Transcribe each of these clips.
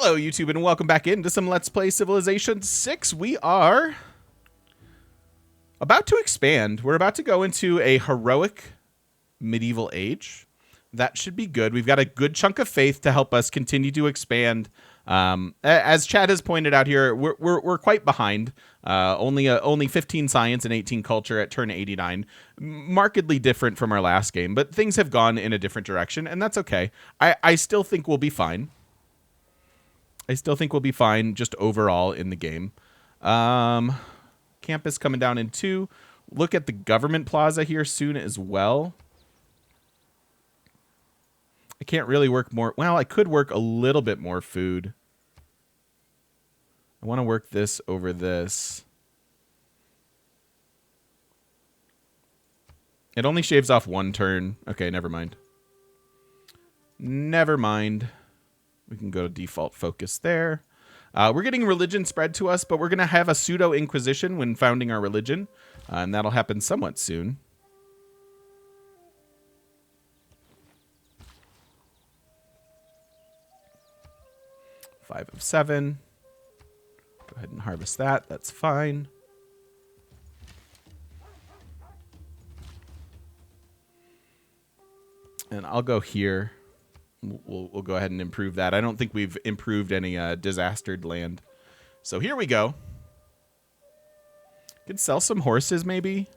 Hello, YouTube, and welcome back into some Let's Play Civilization 6. We are about to expand. We're about to go into a heroic medieval age. That should be good. We've got a good chunk of faith to help us continue to expand. As Chad has pointed out here, we're quite behind. Only 15 science and 18 culture at turn 89. Markedly different from our last game, but things have gone in a different direction, and that's okay. I still think we'll be fine. I still think we'll be fine just overall in the game. Campus coming down in 2. Look at the government plaza here soon as well. I can't really work more. Well, I could work a little bit more food. I want to work this over this. It only shaves off 1 turn. Okay, never mind. Never mind. We can go to default focus there. We're getting religion spread to us, but we're going to have a pseudo-inquisition when founding our religion, and that'll happen somewhat soon. Five of 7. Go ahead and harvest that. That's fine. And I'll go here. We'll go ahead and improve that. I don't think we've improved any disastered land. So here we go. Could sell some horses, maybe.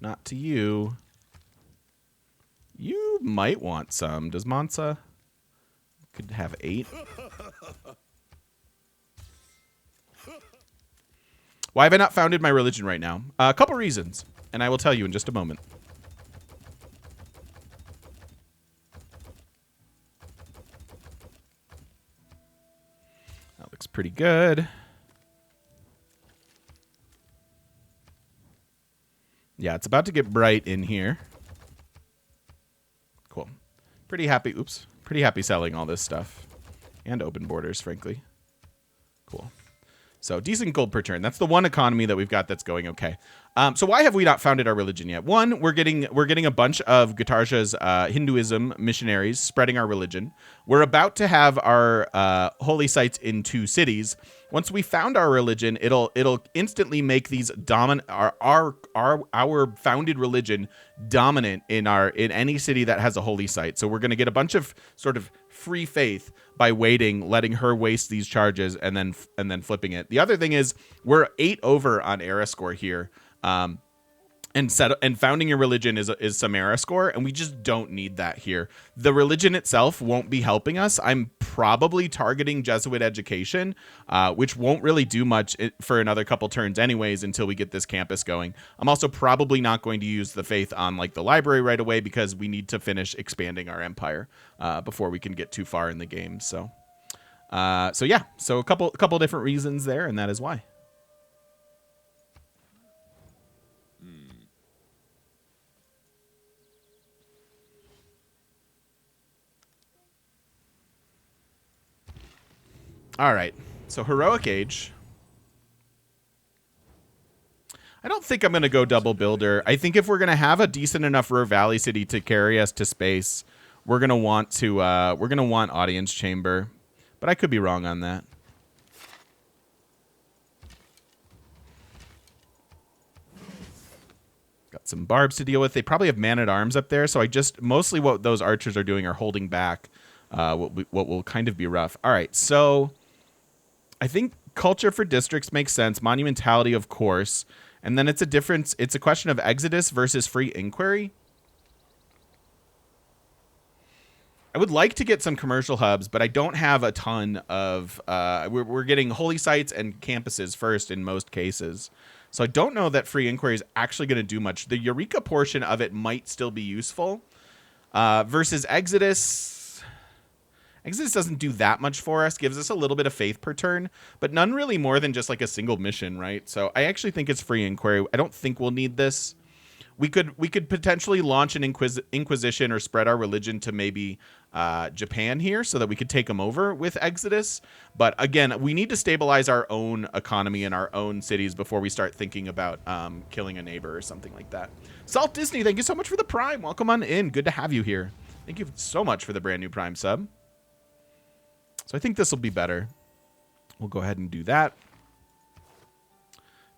Not to you. You might want some. Does Mansa? Could have 8. Why have I not founded my religion right now? A couple reasons, and I will tell you in just a moment. That looks pretty good. Yeah, it's about to get bright in here. Cool. Pretty happy. Oops. Pretty happy selling all this stuff. And open borders, frankly. Cool. So decent gold per turn. That's the one economy that we've got that's going okay. So why have we not founded our religion yet? One, we're getting a bunch of Gatarja's Hinduism missionaries spreading our religion. We're about to have our holy sites in 2 cities. Once we found our religion, it'll instantly make these our founded religion dominant in any city that has a holy site. So we're going to get a bunch of sort of free faith by waiting, letting her waste these charges, and then flipping it. The other thing is we're 8 over on era score here, and founding your religion is some era score, and we just don't need that here. The religion itself won't be helping us. I'm probably targeting Jesuit education, which won't really do much for another couple turns anyways until we get this campus going. I'm also probably not going to use the faith on like the library right away because we need to finish expanding our empire before we can get too far in the game. So yeah, so a couple different reasons there, and that is why. All right, so heroic age. I don't think I'm going to go double builder. I think if we're going to have a decent enough Ruhr Valley city to carry us to space, we're going to want audience chamber, but I could be wrong on that. Got some barbs to deal with. They probably have man-at-arms up there, so mostly what those archers are doing are holding back what will kind of be rough. All right, so I think culture for districts makes sense. Monumentality, of course. And then it's a question of exodus versus free inquiry. I would like to get some commercial hubs, but I don't have a ton of... we're getting holy sites and campuses first in most cases. So I don't know that free inquiry is actually going to do much. The Eureka portion of it might still be useful. Versus exodus... Exodus doesn't do that much for us, gives us a little bit of faith per turn, but none really more than just like a single mission, right? So I actually think it's free inquiry. I don't think we'll need this. We could potentially launch an inquisition or spread our religion to maybe Japan here so that we could take them over with Exodus. But again, we need to stabilize our own economy and our own cities before we start thinking about killing a neighbor or something like that. Salt Disney, thank you so much for the Prime. Welcome on in. Good to have you here. Thank you so much for the brand new Prime sub. So I think this will be better. We'll go ahead and do that.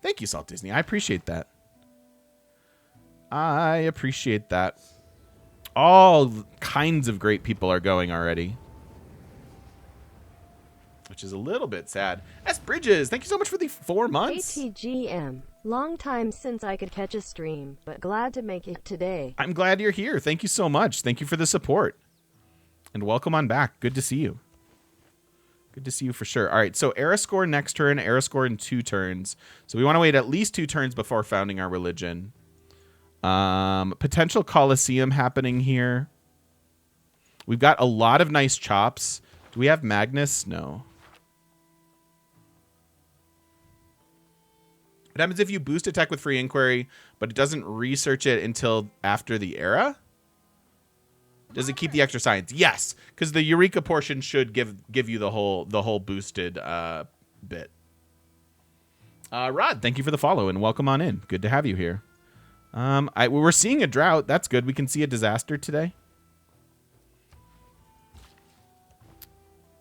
Thank you, Salt Disney. I appreciate that. I appreciate that. All kinds of great people are going already, which is a little bit sad. S. Bridges, thank you so much for the 4 months. ATGM. Long time since I could catch a stream, but glad to make it today. I'm glad you're here. Thank you so much. Thank you for the support. And welcome on back. Good to see you. Good to see you for sure. All right, so era score next turn, era score in 2 turns. So we want to wait at least 2 turns before founding our religion. Potential Colosseum happening here. We've got a lot of nice chops. Do we have Magnus? No. What happens if you boost attack with free inquiry, but it doesn't research it until after the era? Does it keep the extra science? Yes, because the Eureka portion should give you the whole boosted bit. Rod, thank you for the follow and welcome on in. Good to have you here. We're seeing a drought. That's good. We can see a disaster today.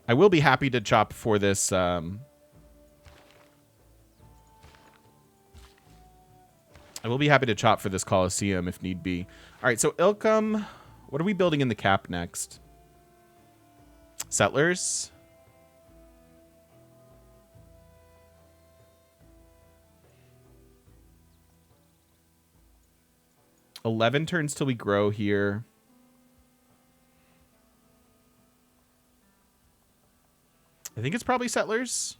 I will be happy to chop for this. I will be happy to chop for this Colosseum if need be. All right, so Ilkum, what are we building in the cap next? Settlers. $11 turns till we grow here. I think it's probably settlers.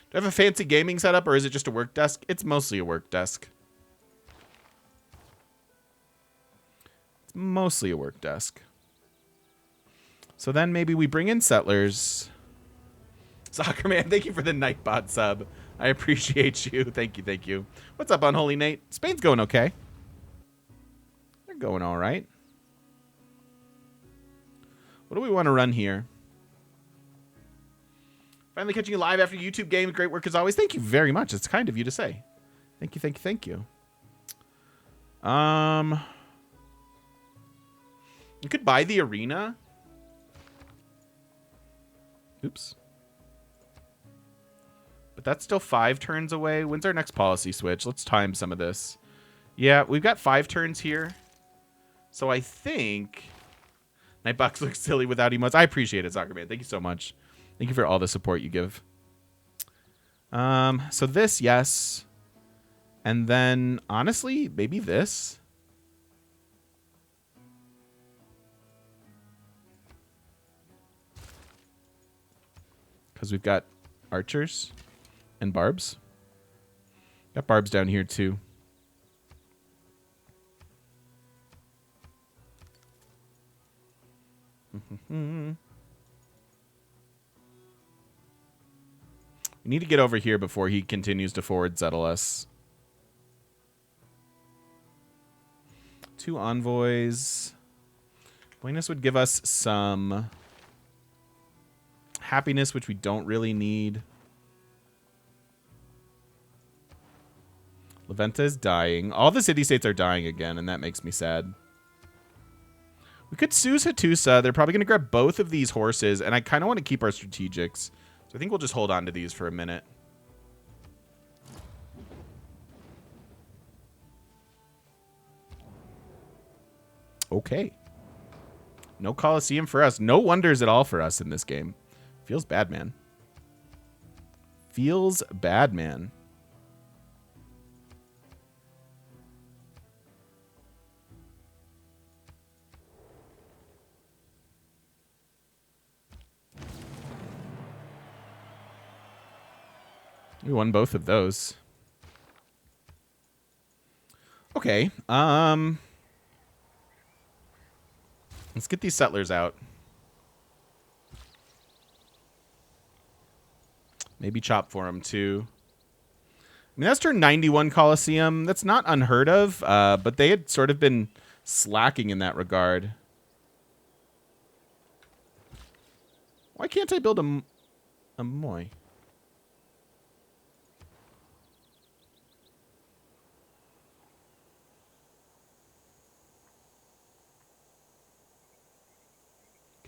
Do I have a fancy gaming setup or is it just a work desk? It's mostly a work desk. It's mostly a work desk. So then maybe we bring in settlers. Soccer Man, thank you for the Nightbot sub. I appreciate you. Thank you, thank you. What's up, Unholy Nate? Spain's going okay. They're going all right. What do we want to run here? Finally catching you live after YouTube game. Great work as always. Thank you very much. It's kind of you to say. Thank you, thank you, thank you. You could buy the arena. Oops. But that's still 5 turns away. When's our next policy switch? Let's time some of this. Yeah, we've got 5 turns here. So I think Nightbox looks silly without emotes. I appreciate it, Soccer Man. Thank you so much. Thank you for all the support you give. So this, yes. And then, honestly, maybe this. Because we've got archers and barbs. Got barbs down here, too. We need to get over here before he continues to forward settle us. 2 envoys. Buenos would give us some happiness, which we don't really need. Leventa is dying. All the city-states are dying again, and that makes me sad. We could Suze Hattusa. They're probably going to grab both of these horses, and I kind of want to keep our strategics. So I think we'll just hold on to these for a minute. Okay. No Colosseum for us. No wonders at all for us in this game. Feels bad, man. Feels bad, man. We won both of those. Okay. Let's get these settlers out. Maybe chop for them, too. I mean, that's turn 91 Colosseum. That's not unheard of, but they had sort of been slacking in that regard. Why can't I build a Moy?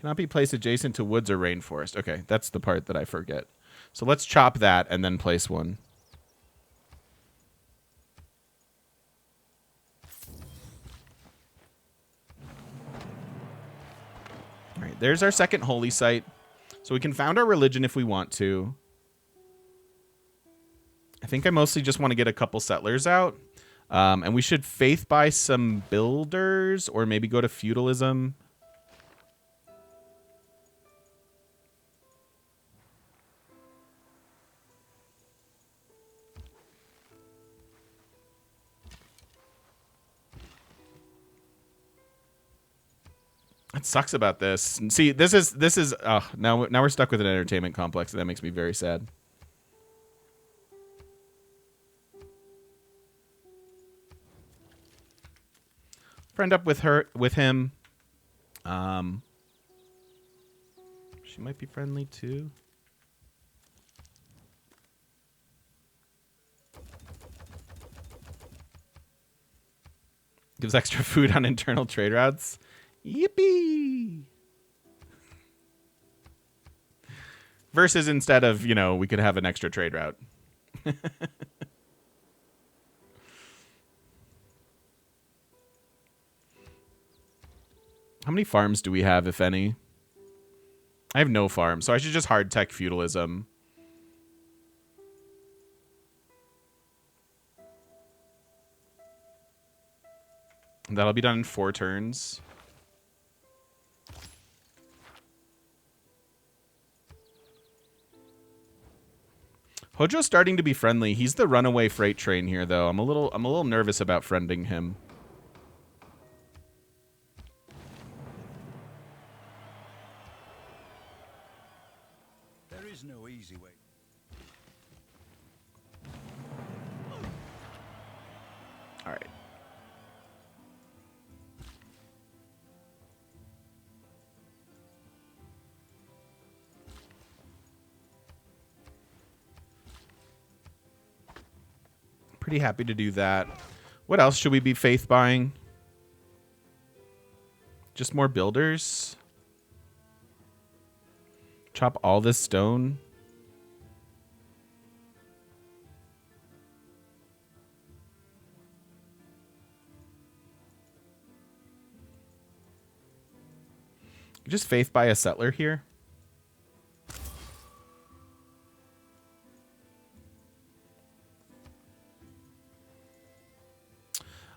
Cannot be placed adjacent to woods or rainforest. Okay, that's the part that I forget. So let's chop that and then place one. All right, there's our second holy site. So we can found our religion if we want to. I think I mostly just want to get a couple settlers out. And we should faith buy some builders or maybe go to feudalism. It sucks about this. See, this is now we're stuck with an entertainment complex, and that makes me very sad. Friend up with him. She might be friendly too. Gives extra food on internal trade routes. Yippee! Versus instead of, we could have an extra trade route. How many farms do we have, if any? I have no farms, so I should just hard tech feudalism. That'll be done in 4 turns. Hojo's starting to be friendly. He's the runaway freight train here, though. I'm a little nervous about friending him. There is no easy way. All right. Pretty happy to do that. What else should we be faith buying? Just more builders? Chop all this stone? Just faith buy a settler here?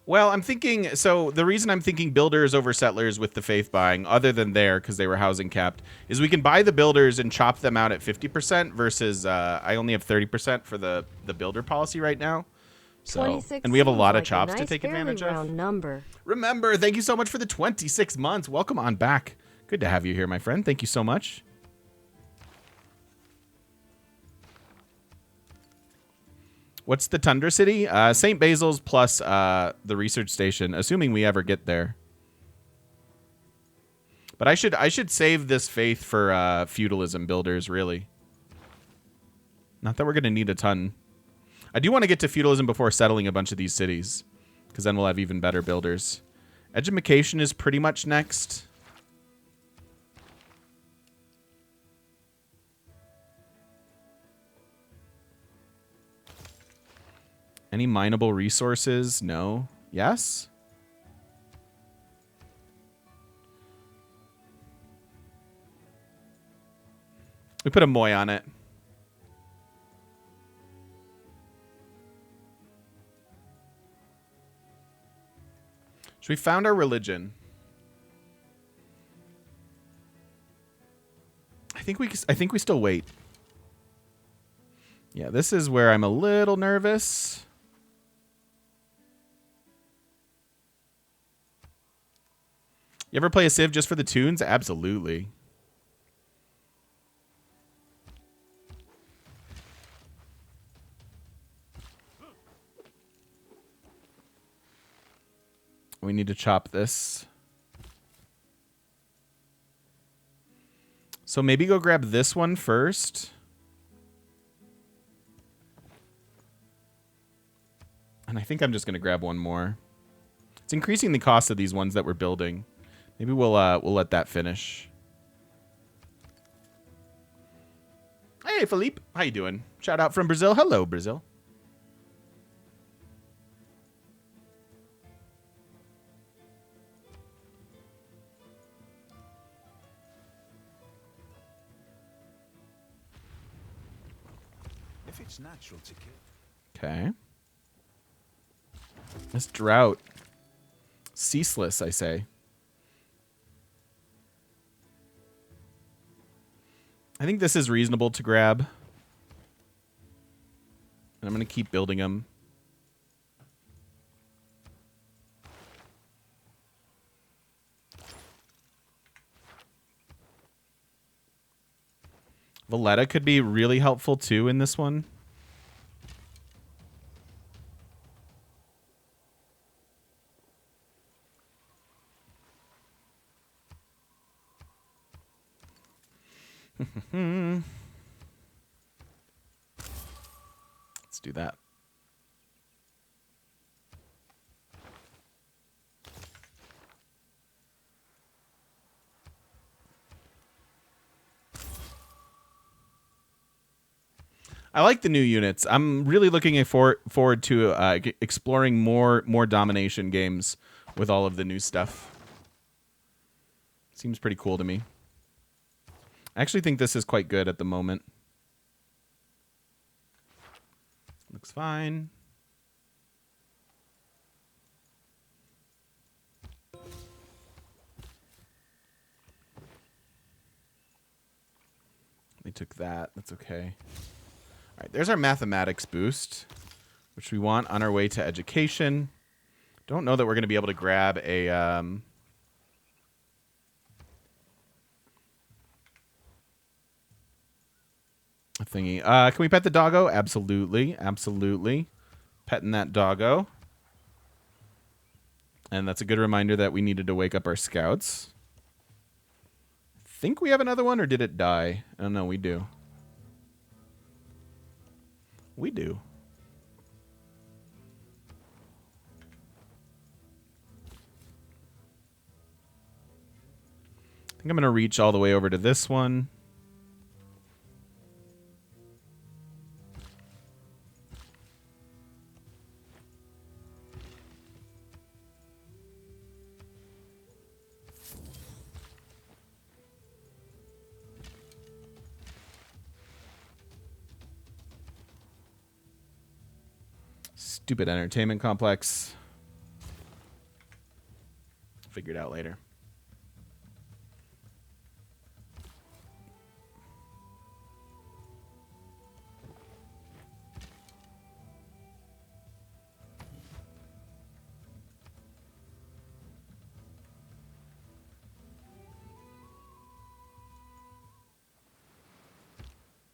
Well, I'm thinking, so the reason I'm thinking builders over settlers with the faith buying, other than there, because they were housing capped, is we can buy the builders and chop them out at 50% versus I only have 30% for the builder policy right now. So, and we have a lot of chops to take advantage of. Number. Remember, thank you so much for the 26 months. Welcome on back. Good to have you here, my friend. Thank you so much. What's the Tundra City? St. Basil's plus the research station, assuming we ever get there. But I should save this faith for feudalism builders, really. Not that we're going to need a ton. I do want to get to feudalism before settling a bunch of these cities, because then we'll have even better builders. Edumacation is pretty much next. Any mineable resources? No. Yes? We put a moy on it. So we found our religion. I think we still wait. Yeah, this is where I'm a little nervous. You ever play a Civ just for the tunes? Absolutely. We need to chop this. So maybe go grab this one first. And I think I'm just going to grab one more. It's increasing the cost of these ones that we're building. Maybe we'll let that finish. Hey, Philippe. How you doing? Shout out from Brazil. Hello, Brazil. If it's natural to kill. Okay. This drought. Ceaseless, I say. I think this is reasonable to grab. And I'm going to keep building them. Valletta could be really helpful too in this one. Let's do that. I like the new units. I'm really looking forward to exploring more domination games with all of the new stuff. Seems pretty cool to me. I actually think this is quite good at the moment. Looks fine. They took that. That's okay. All right, there's our mathematics boost, which we want on our way to education. Don't know that we're going to be able to grab a thingy. Can we pet the doggo? Absolutely. Absolutely. Petting that doggo. And that's a good reminder that we needed to wake up our scouts. Think we have another one, or did it die? Oh, no, we do. We do. I think I'm going to reach all the way over to this one. Stupid entertainment complex. Figure it out later.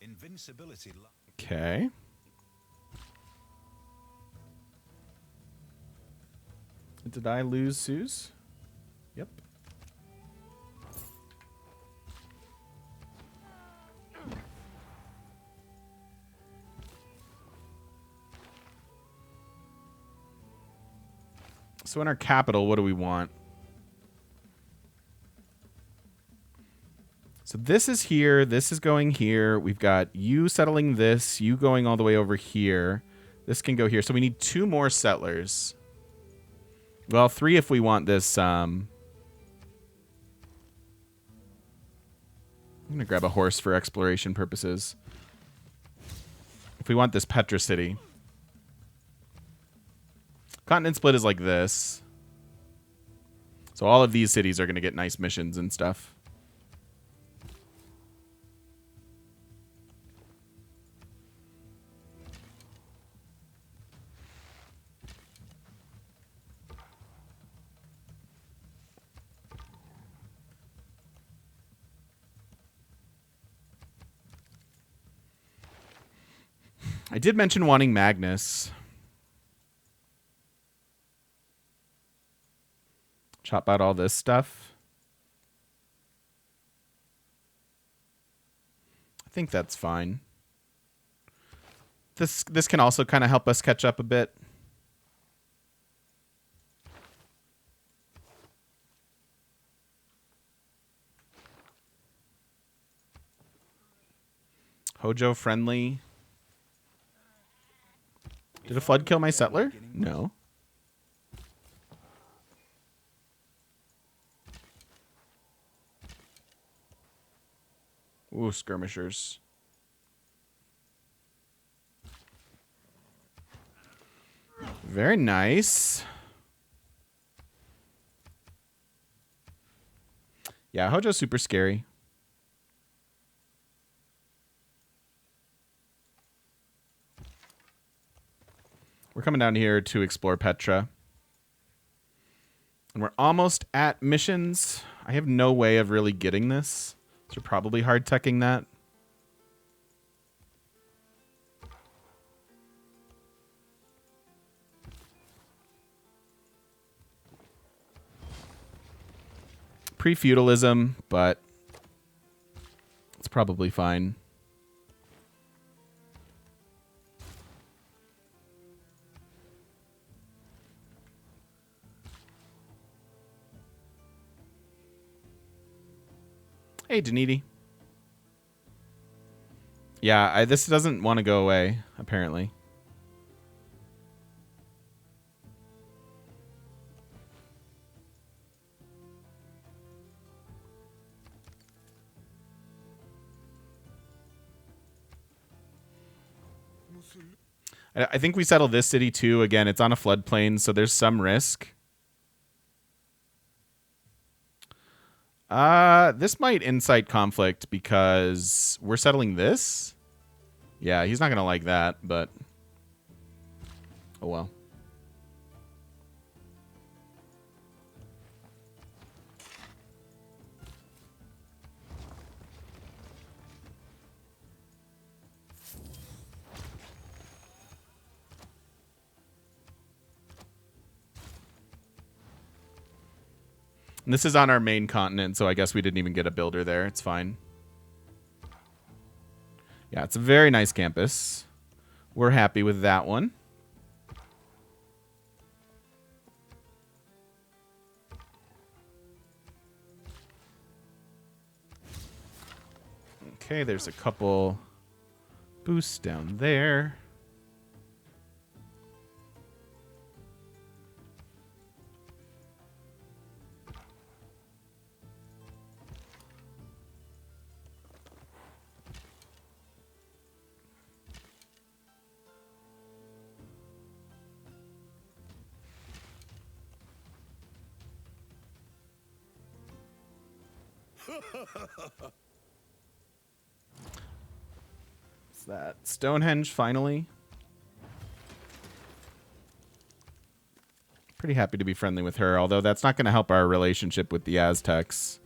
Invincibility. Okay. Did I lose Suze? Yep. So in our capital, what do we want? So this is here. This is going here. We've got you settling this. You going all the way over here. This can go here. So we need 2 more settlers. Well, 3 if we want this. I'm going to grab a horse for exploration purposes. If we want this Petra City. Continent split is like this. So all of these cities are going to get nice missions and stuff. I did mention wanting Magnus. Chop out all this stuff. I think that's fine. This can also kind of help us catch up a bit. Hojo friendly. Did a flood kill my settler? No. Ooh, skirmishers. Very nice. Yeah, Hojo's super scary. We're coming down here to explore Petra. And we're almost at missions. I have no way of really getting this. So we're probably hard teching that. Pre-feudalism, but it's probably fine. Hey, Daniti. Yeah, this doesn't want to go away, apparently. I think we settle this city too. Again, it's on a floodplain, so there's some risk. This might incite conflict because we're settling this. Yeah, he's not going to like that, but oh well. And this is on our main continent, so I guess we didn't even get a builder there. It's fine. Yeah, it's a very nice campus. We're happy with that one. Okay, there's a couple boosts down there. What's that? Stonehenge, finally. Pretty happy to be friendly with her, although that's not going to help our relationship with the Aztecs.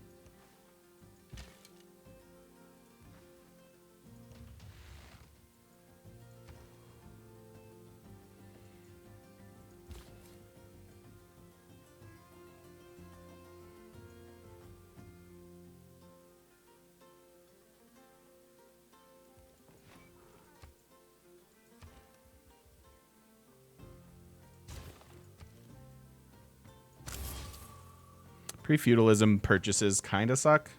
Pre-feudalism purchases kind of suck.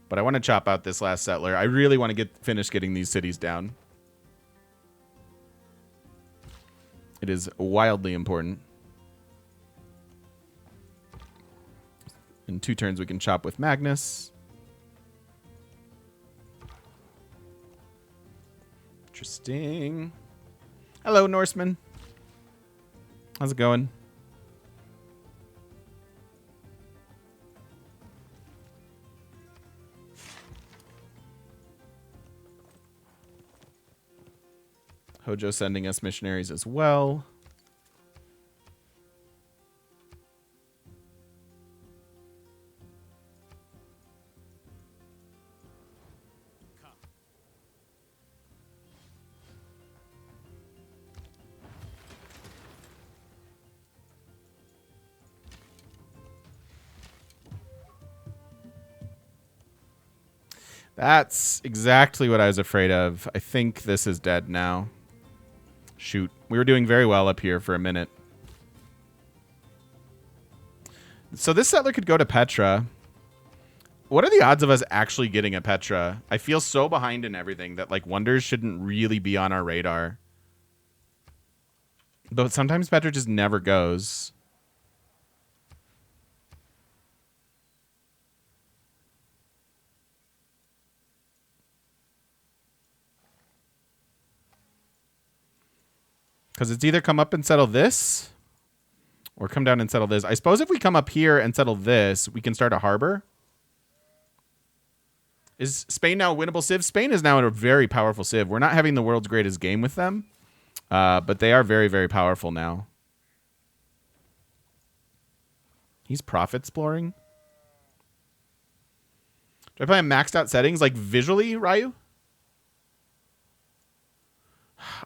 But I want to chop out this last settler. I really want to finish getting these cities down. It is wildly important. In 2 turns, we can chop with Magnus. Interesting. Hello, Norseman. How's it going? Hojo sending us missionaries as well. That's exactly what I was afraid of. I think this is dead now. Shoot. We were doing very well up here for a minute. So this settler could go to Petra. What are the odds of us actually getting a Petra? I feel so behind in everything that like wonders shouldn't really be on our radar. But sometimes Petra just never goes. Because it's either come up and settle this or come down and settle this. I suppose if we come up here and settle this, we can start a harbor. Is Spain now a winnable civ? Spain is now a very powerful civ. We're not having the world's greatest game with them, but they are very, very powerful now. He's profit exploring. Do I play on maxed out settings like visually, Ryu?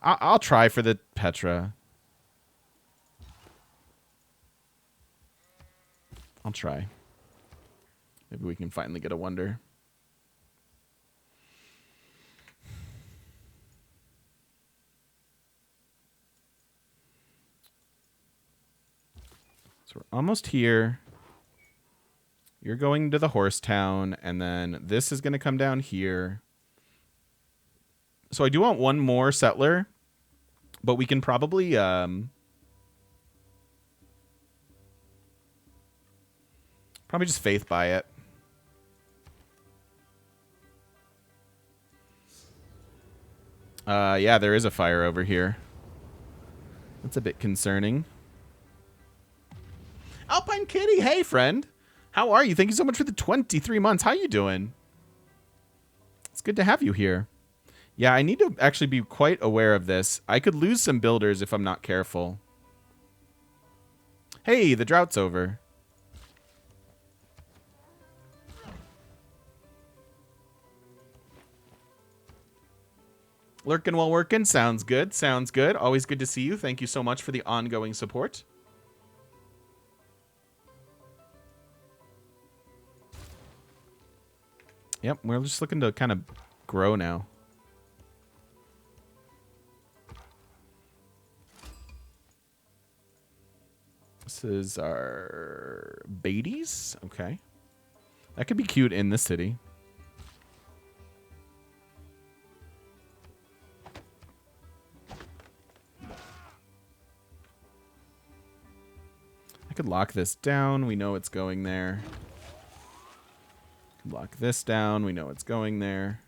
I'll try for the Petra. I'll try. Maybe we can finally get a wonder. So we're almost here. You're going to the horse town, and then this is going to come down here. So I do want one more settler, but we can probably probably just faith buy it. Yeah, there is a fire over here. That's a bit concerning. Alpine Kitty, hey friend. How are you? Thank you so much for the 23 months. How you doing? It's good to have you here. Yeah, I need to actually be quite aware of this. I could lose some builders if I'm not careful. Hey, the drought's over. Lurking while working. Sounds good. Sounds good. Always good to see you. Thank you so much for the ongoing support. Yep, we're just looking to kind of grow now. This is our Beatties. Okay. That could be cute in this city. I could lock this down. We know it's going there. Lock this down. We know it's going there.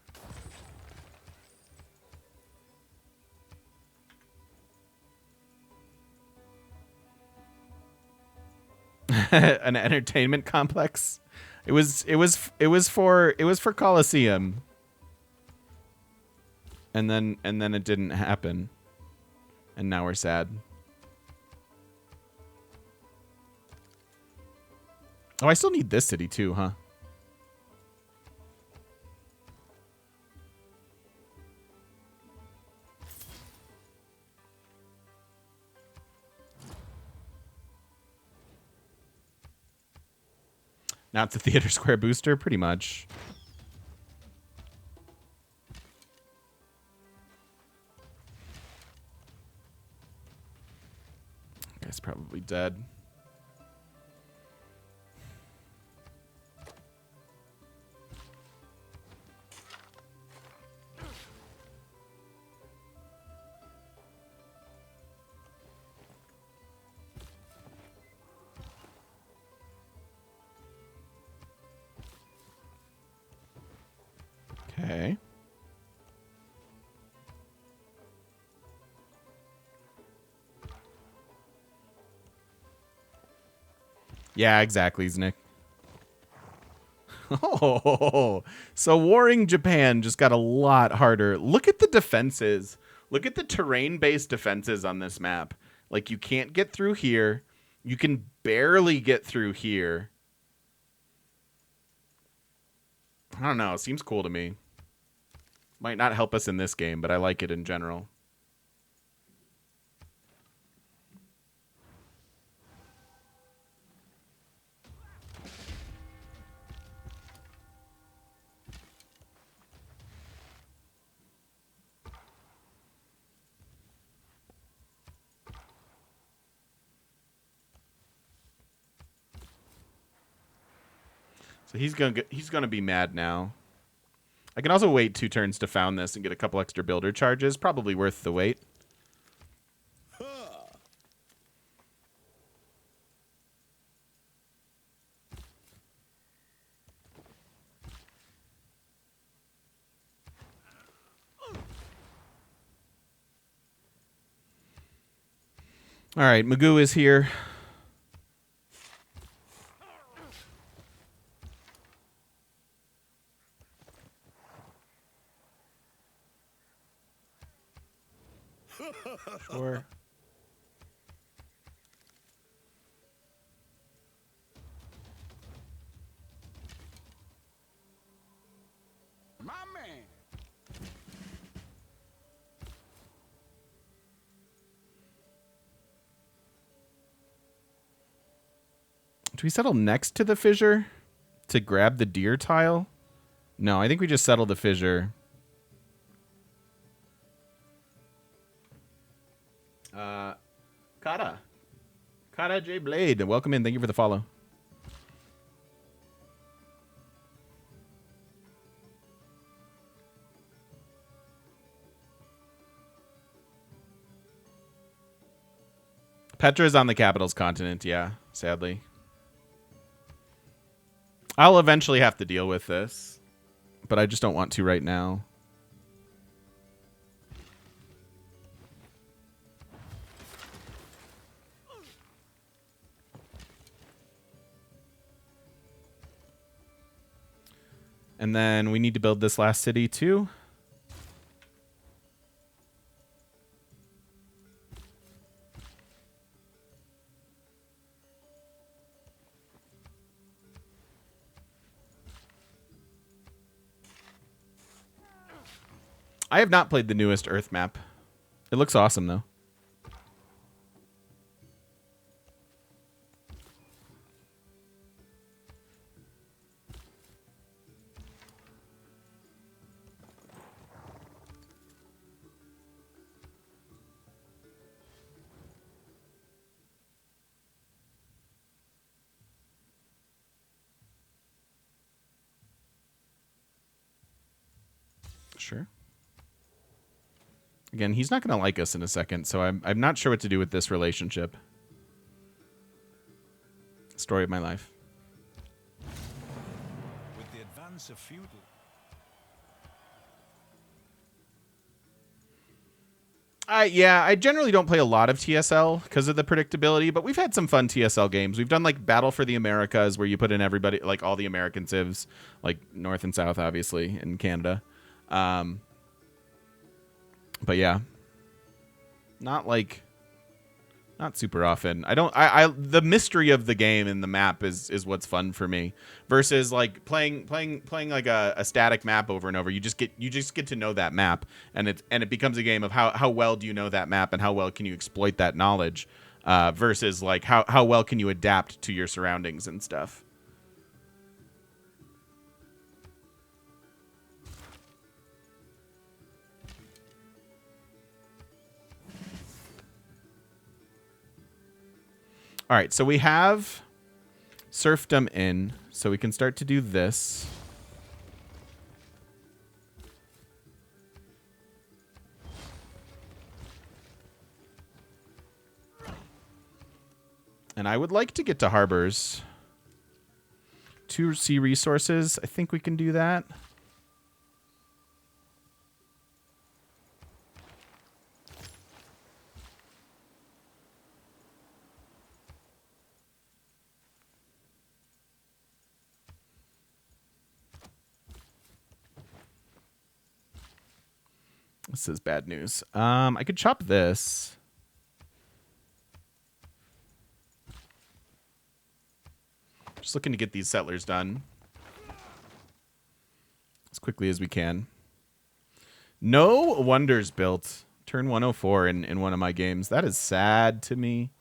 An entertainment complex. It was for Coliseum. And then it didn't happen. And now we're sad. Oh, I still need this city too, huh? Not the Theater Square booster, pretty much. Guy's probably dead. Okay. Yeah, exactly, Znick. Oh, so warring Japan just got a lot harder. Look at the defenses. Look at the terrain-based defenses on this map. Like, you can't get through here. You can barely get through here. I don't know. It seems cool to me. Might not help us in this game, but I like it in general. So he's gonna be mad now. I can also wait 2 turns to found this and get a couple extra builder charges. Probably worth the wait. All right, Magoo is here. Sure. My man. Do we settle next to the fissure to grab the deer tile? No, I think we just settle the fissure. Kata J Blade, welcome in. Thank you for the follow. Petra's on the Capitals continent, yeah, sadly. I'll eventually have to deal with this, but I just don't want to right now. And then we need to build this last city too. I have not played the newest Earth map. It looks awesome though. Sure. Again, he's not going to like us in a second, so I'm not sure what to do with this relationship. Story of my life. With the advance of feudal. Yeah, I generally don't play a lot of TSL because of the predictability, but we've had some fun TSL games. We've done like Battle for the Americas, where you put in everybody, like all the American civs, like North and South, obviously, in Canada. But yeah, not super often. The mystery of the game and the map is what's fun for me versus like playing like a static map over and over. You just get to know that map, and it becomes a game of how well do you know that map and how well can you exploit that knowledge, versus like how well can you adapt to your surroundings and stuff. All right, so we have serfdom in, so we can start to do this. And I would like to get to harbors. 2 sea resources. I think we can do that. This is bad news. I could chop this. Just looking to get these settlers done as quickly as we can. No wonders built. Turn 104 in one of my games. That is sad to me.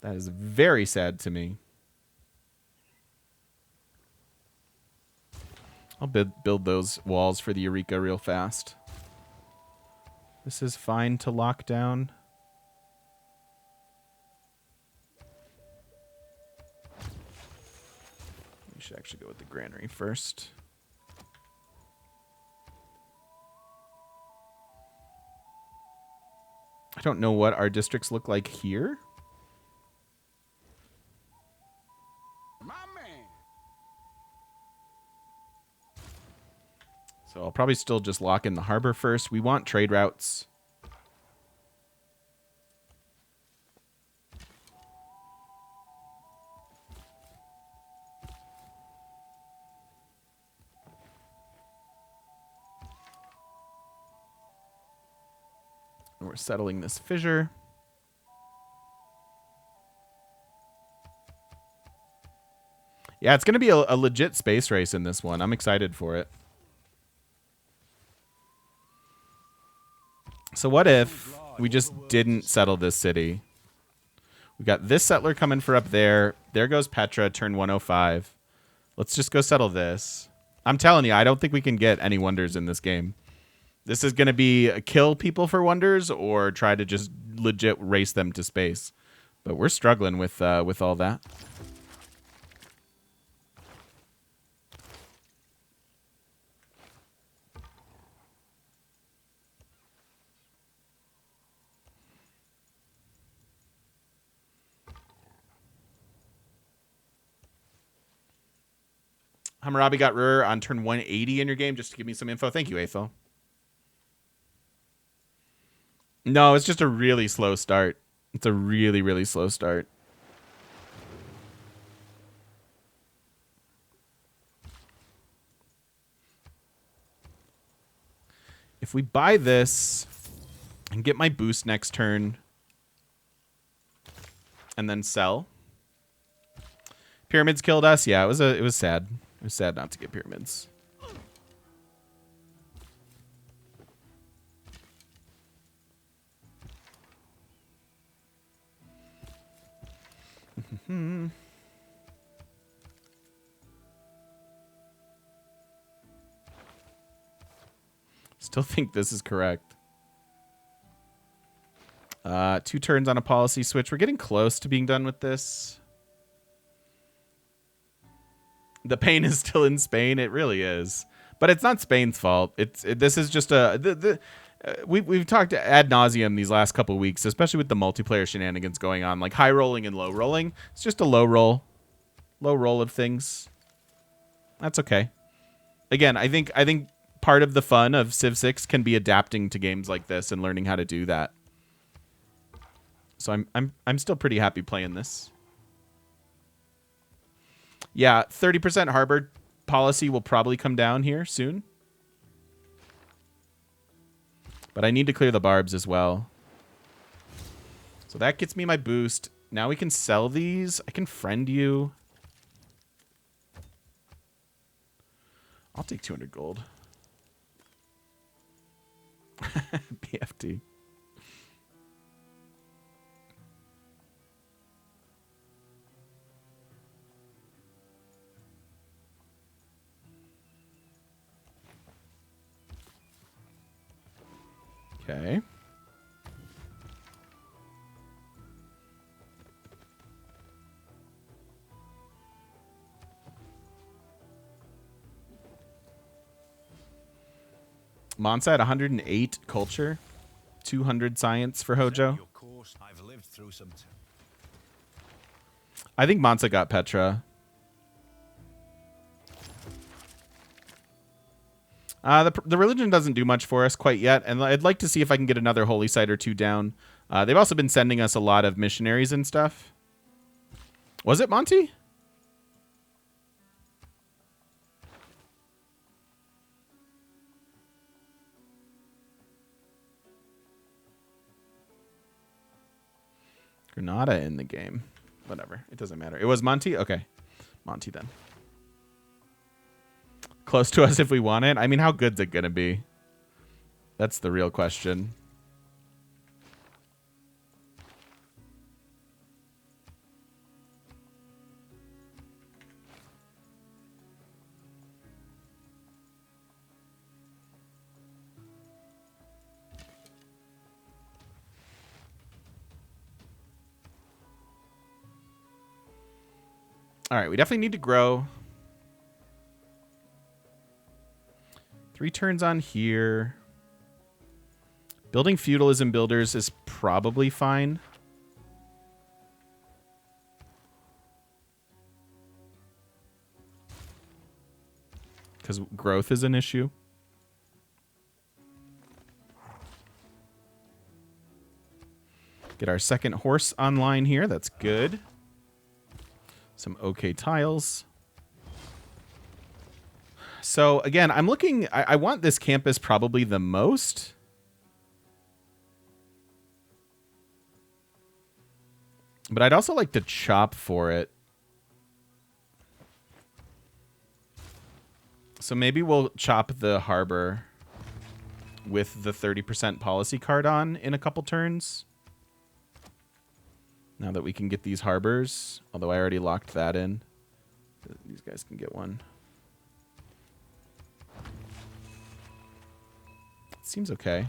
That is very sad to me. I'll build those walls for the Eureka real fast. This is fine to lock down. should actually go with the granary first. I don't know what our districts look like here. My man. So I'll probably still just lock in the harbor first. We want trade routes. And we're settling this fissure. Yeah, it's going to be a legit space race in this one. I'm excited for it. So what if we just didn't settle this city? We got this settler coming for up there. There goes Petra, turn 105. Let's just go settle this. I'm telling you, I don't think we can get any wonders in this game. This is going to be kill people for wonders or try to just legit race them to space. But we're struggling with all that. Hammurabi got Ruhr on turn 180 in your game, just to give me some info. Thank you, Aethel. No, it's just a really slow start. It's a really, really slow start. If we buy this and get my boost next turn and then sell. Pyramids killed us. Yeah, it was sad. It was sad not to get pyramids. Still think this is correct. 2 turns on a policy switch. We're getting close to being done with this. The pain is still in Spain. It really is, but it's not Spain's fault. This is just we've talked ad nauseum these last couple of weeks, especially with the multiplayer shenanigans going on, like high rolling and low rolling. It's just a low roll of things. That's okay. Again, I think part of the fun of Civ 6 can be adapting to games like this and learning how to do that. So I'm still pretty happy playing this. Yeah, 30% harbor policy will probably come down here soon. But I need to clear the barbs as well. So that gets me my boost. Now we can sell these. I can friend you. I'll take 200 gold. BFT. Okay. Monsa at 108 culture, 200 science for Hojo. Your course. I've lived through some. I think Monsa got Petra. The religion doesn't do much for us quite yet, and I'd like to see if I can get another holy site or 2 down. They've also been sending us a lot of missionaries and stuff. Was it Monty? Granada in the game. Whatever. It doesn't matter. It was Monty? Okay. Monty then. Close to us if we want it. I mean, how good's it going to be? That's the real question. All right, we definitely need to grow. 3 turns on here. Building feudalism builders is probably fine. Because growth is an issue. Get our second horse online here. That's good. Some okay tiles. So, again, I'm looking... I want this campus probably the most. But I'd also like to chop for it. So maybe we'll chop the harbor with the 30% policy card on in a couple turns. Now that we can get these harbors. Although I already locked that in. These guys can get one. Seems okay.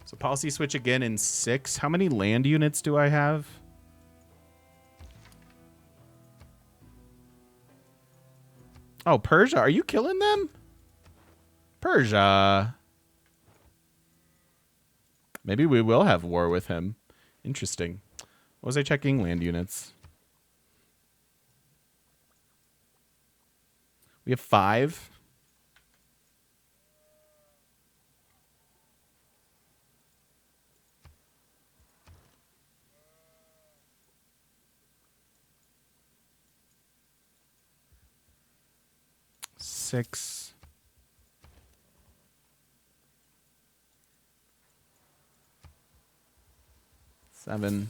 So policy switch again in 6. How many land units do I have? Oh, Persia. Are you killing them? Persia. Maybe we will have war with him. Interesting. What was I checking? Land units. We have 5. Six. Seven.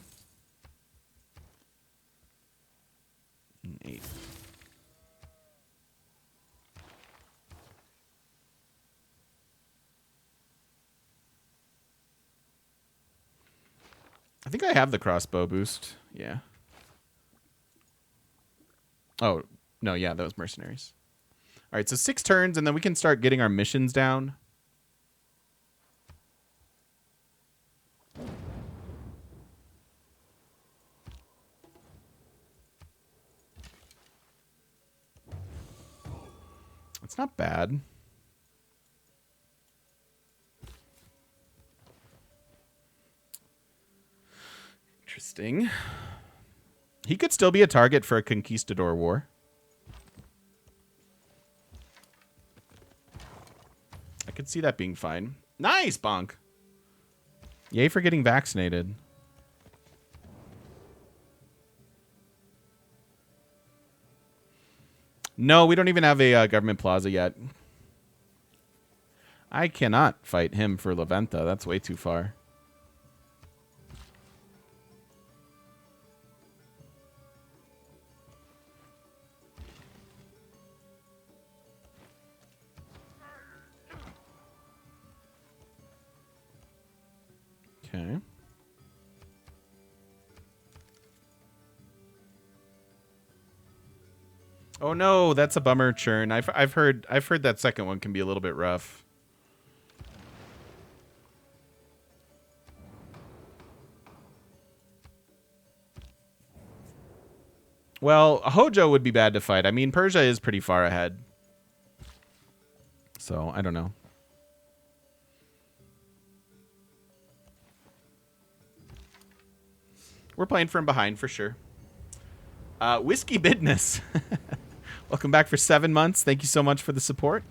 And 8. I think I have the crossbow boost. Yeah. Oh, no, yeah, that was mercenaries. All right, so 6 turns, and then we can start getting our missions down. It's not bad. Interesting. He could still be a target for a conquistador war. I could see that being fine. Nice, Bonk. Yay for getting vaccinated. No, we don't even have a government plaza yet. I cannot fight him for La Venta. That's way too far. Okay. Oh no, that's a bummer churn. I've heard that second one can be a little bit rough. Well, Hojo would be bad to fight. I mean, Persia is pretty far ahead. So, I don't know. We're playing from behind for sure. Whiskey Business. Welcome back for 7 months. Thank you so much for the support.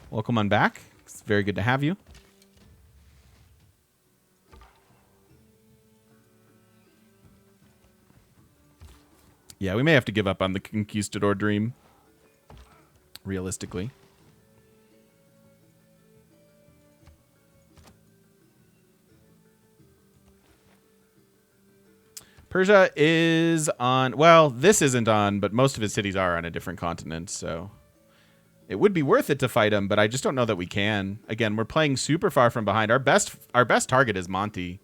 Welcome on back. It's very good to have you. Yeah, we may have to give up on the conquistador dream. Realistically. Persia is on... Well, this isn't on, but most of his cities are on a different continent, so... It would be worth it to fight him, but I just don't know that we can. Again, we're playing super far from behind. Our best target is Monty.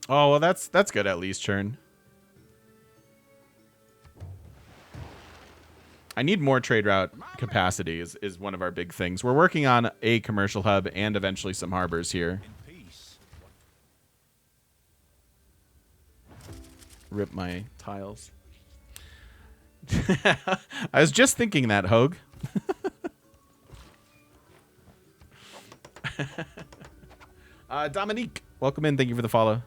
Oh, well, that's good at least, Churn. I need more trade route capacity is one of our big things. We're working on a commercial hub and eventually some harbors here. In peace. Rip my tiles. I was just thinking that, Hogue. Dominique, welcome in. Thank you for the follow.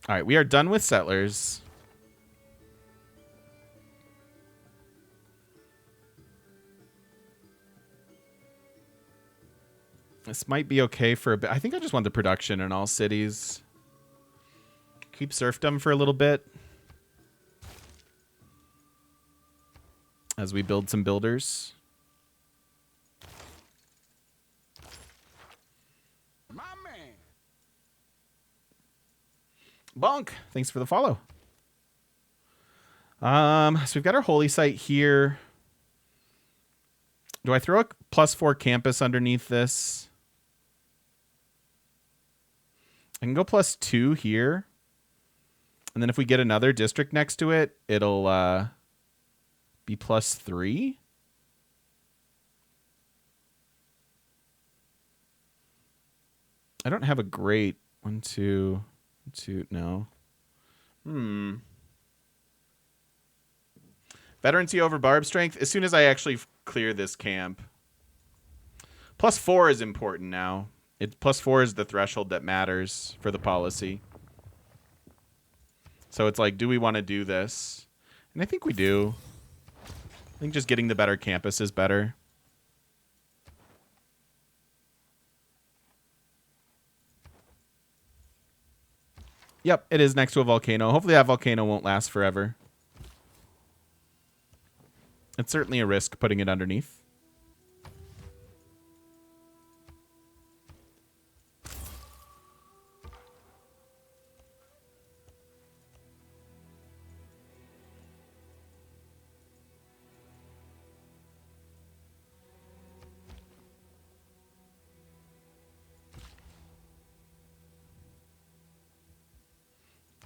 All right, we are done with settlers. This might be okay for a bit. I think I just want the production in all cities. Keep serfdom for a little bit as we build some builders. My man. Bonk, thanks for the follow. So we've got our holy site here. Do I throw a +4 campus underneath this? I can go +2 here. And then if we get another district next to it, it'll be +3. I don't have a great 1, 2, 2. No. Veterancy over barb strength. As soon as I actually clear this camp. +4 is important now. +4 is the threshold that matters for the policy. So it's like, do we want to do this? And I think we do. I think just getting the better campus is better. Yep, it is next to a volcano. Hopefully that volcano won't last forever. It's certainly a risk putting it underneath.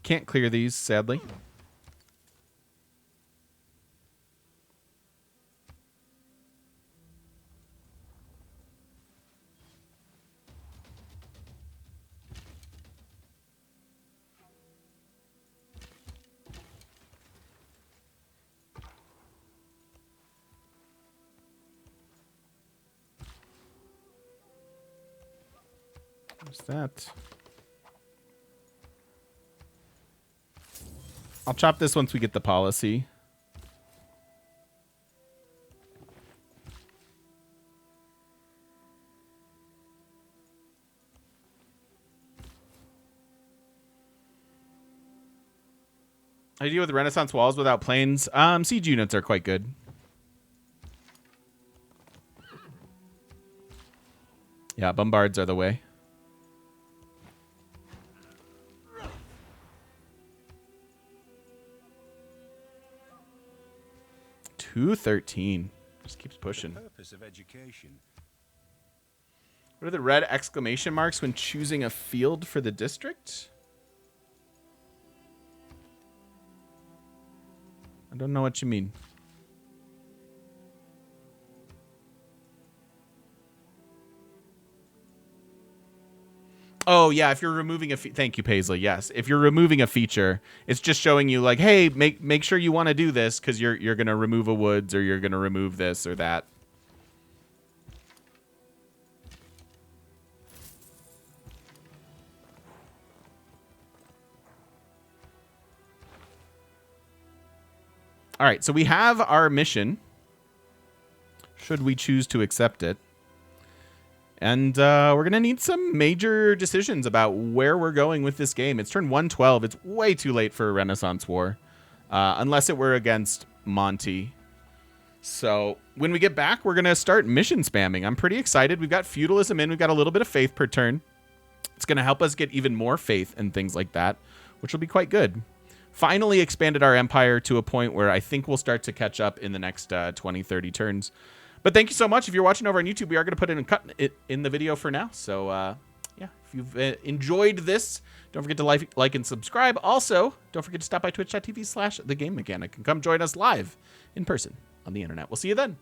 Can't clear these, sadly. What's that? I'll chop this once we get the policy. I deal with Renaissance walls without planes. Siege units are quite good. Yeah, bombards are the way. 213. Just keeps pushing. Purpose of education. What are the red exclamation marks when choosing a field for the district? I don't know what you mean. Oh, yeah, if you're removing a thank you, Paisley. Yes, if you're removing a feature, it's just showing you like, hey, make sure you want to do this because you're going to remove a woods or you're going to remove this or that. All right, so we have our mission, should we choose to accept it. And we're going to need some major decisions about where we're going with this game. It's turn 112. It's way too late for a Renaissance War, unless it were against Monty. So when we get back, we're going to start mission spamming. I'm pretty excited. We've got feudalism in. We've got a little bit of faith per turn. It's going to help us get even more faith and things like that, which will be quite good. finally expanded our empire to a point where I think we'll start to catch up in the next 20, 30 turns. But thank you so much. If you're watching over on YouTube, we are going to put it in cut it in the video for now. So yeah, if you've enjoyed this, don't forget to like and subscribe. Also, don't forget to stop by twitch.tv/thegamemechanic and come join us live in person on the internet. We'll see you then.